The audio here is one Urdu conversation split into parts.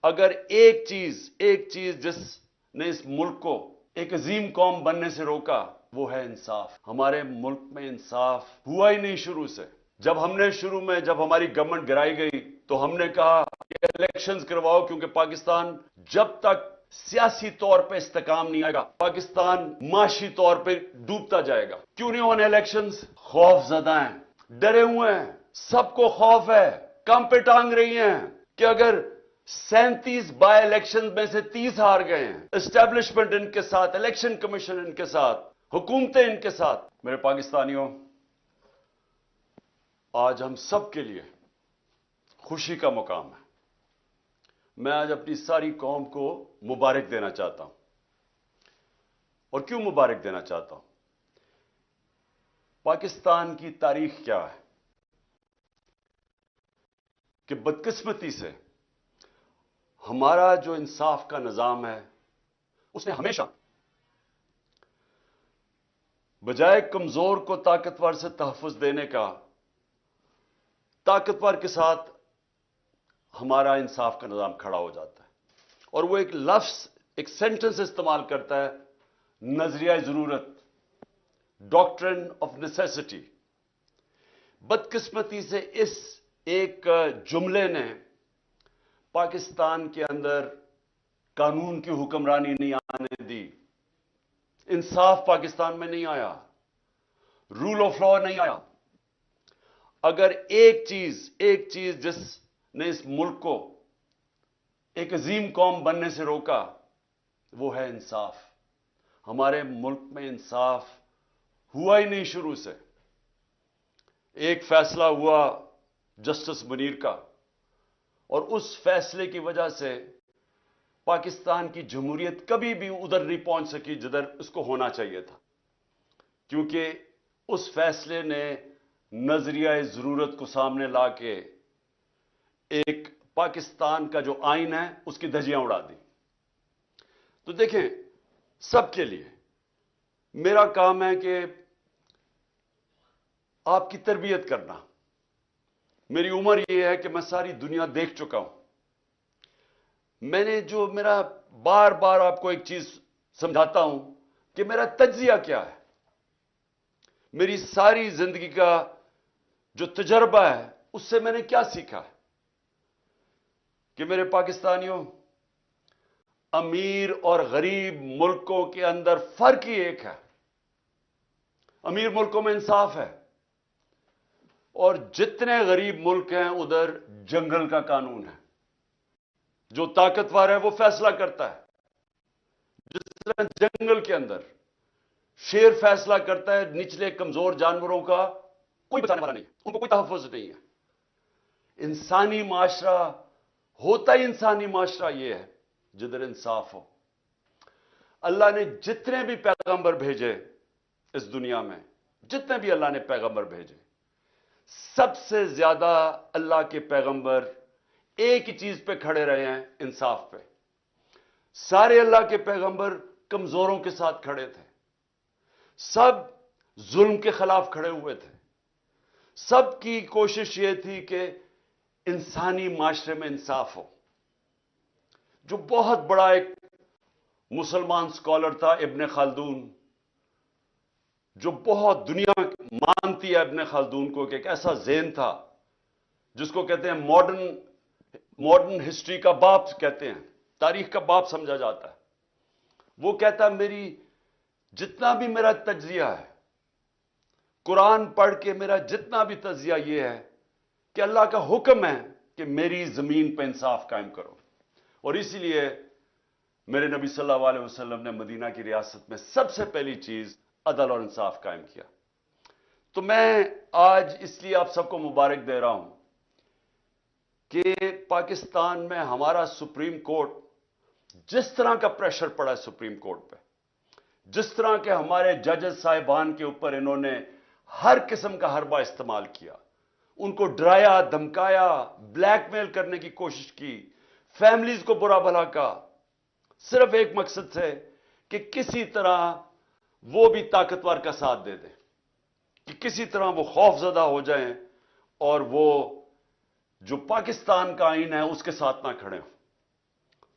اگر ایک چیز جس نے اس ملک کو ایک عظیم قوم بننے سے روکا وہ ہے انصاف. ہمارے ملک میں انصاف ہوا ہی نہیں شروع سے. جب ہماری گورنمنٹ گرائی گئی تو ہم نے کہا کہ الیکشنز کرواؤ، کیونکہ پاکستان جب تک سیاسی طور پہ استحکام نہیں آئے گا پاکستان معاشی طور پہ ڈوبتا جائے گا. کیوں نہیں ہونے الیکشنز؟ خوف زدہ ہیں، ڈرے ہوئے ہیں، سب کو خوف ہے، کم پہ ٹانگ رہی ہیں کہ اگر 37 بائی الیکشن میں سے 30 ہار گئے ہیں، اسٹیبلشمنٹ ان کے ساتھ، الیکشن کمیشن ان کے ساتھ، حکومتیں ان کے ساتھ. میرے پاکستانیوں، آج ہم سب کے لیے خوشی کا مقام ہے. میں آج اپنی ساری قوم کو مبارک دینا چاہتا ہوں. اور کیوں مبارک دینا چاہتا ہوں؟ پاکستان کی تاریخ کیا ہے کہ بدقسمتی سے ہمارا جو انصاف کا نظام ہے اس نے ہمیشہ بجائے کمزور کو طاقتور سے تحفظ دینے کا، طاقتور کے ساتھ ہمارا انصاف کا نظام کھڑا ہو جاتا ہے. اور وہ ایک لفظ، ایک سینٹنس استعمال کرتا ہے، نظریہ ضرورت، ڈاکٹرن آف نیسیسٹی. بدقسمتی سے اس ایک جملے نے پاکستان کے اندر قانون کی حکمرانی نہیں آنے دی، انصاف پاکستان میں نہیں آیا، رول آف لا نہیں آیا. اگر ایک چیز جس نے اس ملک کو ایک عظیم قوم بننے سے روکا وہ ہے انصاف. ہمارے ملک میں انصاف ہوا ہی نہیں شروع سے. ایک فیصلہ ہوا جسٹس منیر کا، اور اس فیصلے کی وجہ سے پاکستان کی جمہوریت کبھی بھی ادھر نہیں پہنچ سکی جدھر اس کو ہونا چاہیے تھا، کیونکہ اس فیصلے نے نظریہ ضرورت کو سامنے لا کے ایک پاکستان کا جو آئین ہے اس کی دھجیاں اڑا دی. تو دیکھیں، سب کے لیے میرا کام ہے کہ آپ کی تربیت کرنا. میری عمر یہ ہے کہ میں ساری دنیا دیکھ چکا ہوں. میں نے میرا بار بار آپ کو ایک چیز سمجھاتا ہوں کہ میرا تجزیہ کیا ہے. میری ساری زندگی کا جو تجربہ ہے اس سے میں نے کیا سیکھا ہے کہ میرے پاکستانیوں، امیر اور غریب ملکوں کے اندر فرق ہی ایک ہے. امیر ملکوں میں انصاف ہے، اور جتنے غریب ملک ہیں ادھر جنگل کا قانون ہے. جو طاقتور ہے وہ فیصلہ کرتا ہے. جس طرح جنگل کے اندر شیر فیصلہ کرتا ہے، نچلے کمزور جانوروں کا کوئی بچانے والا نہیں ہے، ان کو کوئی تحفظ نہیں ہے. انسانی معاشرہ ہوتا ہی انسانی معاشرہ یہ ہے جدھر انصاف ہو. اللہ نے جتنے بھی پیغمبر بھیجے اس دنیا میں، جتنے بھی اللہ نے پیغمبر بھیجے، سب سے زیادہ اللہ کے پیغمبر ایک ہی چیز پہ کھڑے رہے ہیں، انصاف پہ. سارے اللہ کے پیغمبر کمزوروں کے ساتھ کھڑے تھے، سب ظلم کے خلاف کھڑے ہوئے تھے. سب کی کوشش یہ تھی کہ انسانی معاشرے میں انصاف ہو. جو بہت بڑا ایک مسلمان اسکالر تھا ابن خلدون، جو بہت دنیا مانتی ہے ابن خلدون کو کہ ایک ایسا ذہن تھا جس کو کہتے ہیں ماڈرن ہسٹری کا باپ کہتے ہیں، تاریخ کا باپ سمجھا جاتا ہے. وہ کہتا ہے جتنا بھی میرا تجزیہ ہے، قرآن پڑھ کے میرا جتنا بھی تجزیہ یہ ہے کہ اللہ کا حکم ہے کہ میری زمین پہ انصاف قائم کرو. اور اسی لیے میرے نبی صلی اللہ علیہ وسلم نے مدینہ کی ریاست میں سب سے پہلی چیز عدل اور انصاف قائم کیا. تو میں آج اس لیے آپ سب کو مبارک دے رہا ہوں کہ پاکستان میں ہمارا سپریم کورٹ، جس طرح کا پریشر پڑا ہے سپریم کورٹ پہ، جس طرح کے ہمارے ججز صاحبان کے اوپر انہوں نے ہر قسم کا حربہ استعمال کیا، ان کو ڈرایا، دھمکایا، بلیک میل کرنے کی کوشش کی، فیملیز کو برا بھلا کہا، صرف ایک مقصد سے کہ کسی طرح وہ بھی طاقتور کا ساتھ دے دیں، کہ کسی طرح وہ خوف زدہ ہو جائیں اور وہ جو پاکستان کا آئین ہے اس کے ساتھ نہ کھڑے ہوں.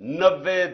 90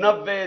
90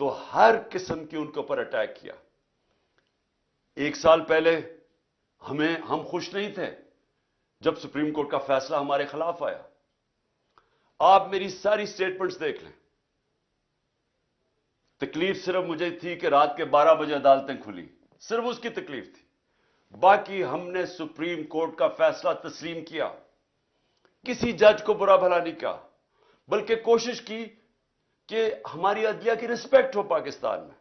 تو ہر قسم کی ان کے اوپر اٹیک کیا. 1 سال پہلے ہم خوش نہیں تھے جب سپریم کورٹ کا فیصلہ ہمارے خلاف آیا. آپ میری ساری سٹیٹمنٹس دیکھ لیں. تکلیف صرف مجھے تھی کہ رات کے 12 بجے عدالتیں کھلی، صرف اس کی تکلیف تھی. باقی ہم نے سپریم کورٹ کا فیصلہ تسلیم کیا، کسی جج کو برا بھلا نہیں کہا، بلکہ کوشش کی کہ ہماری عدلیہ کی رسپیکٹ ہو پاکستان میں.